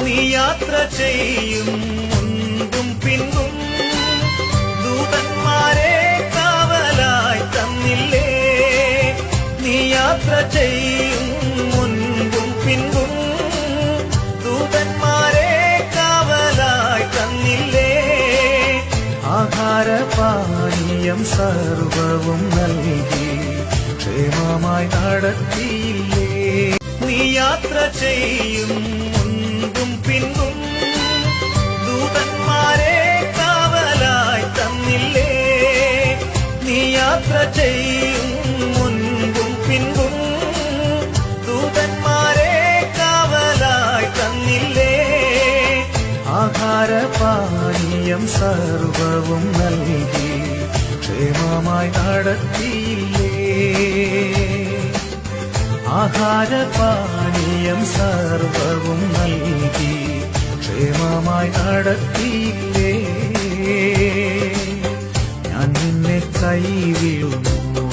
നീ യാത്ര ചെയ്യും മുൻപും പിന്നും ദൂതന്മാരെ കാവലായി തന്നില്ലേ. നീ യാത്ര ചെയ്യും മുൻപും പിന്നും ദൂതന്മാരെ കാവലായി തന്നില്ലേ. ആഹാരപാനീയം സർവവും നൽകി ക്ഷേമമായി നടത്തിയില്ലേ. നീ യാത്ര ചെയ്യും മുൻപും പിന്നും ദൂതന്മാരെ കാവലായി തന്നില്ലേ. നീ യാത്ര ചെയ്യും മുൻപും പിന്നും ദൂതന്മാരെ കാവലായി തന്നില്ലേ. ആഹാരപാനീയം സർവവും നൽകി ക്ഷേമമായി നടത്തിയില്ലേ. ആഹാരപാനീയം സർവവും നൽകി ക്ഷേമമായി നടത്തിയില്ലേ. ഞാൻ നിന്നെ കൈവിടുന്നു.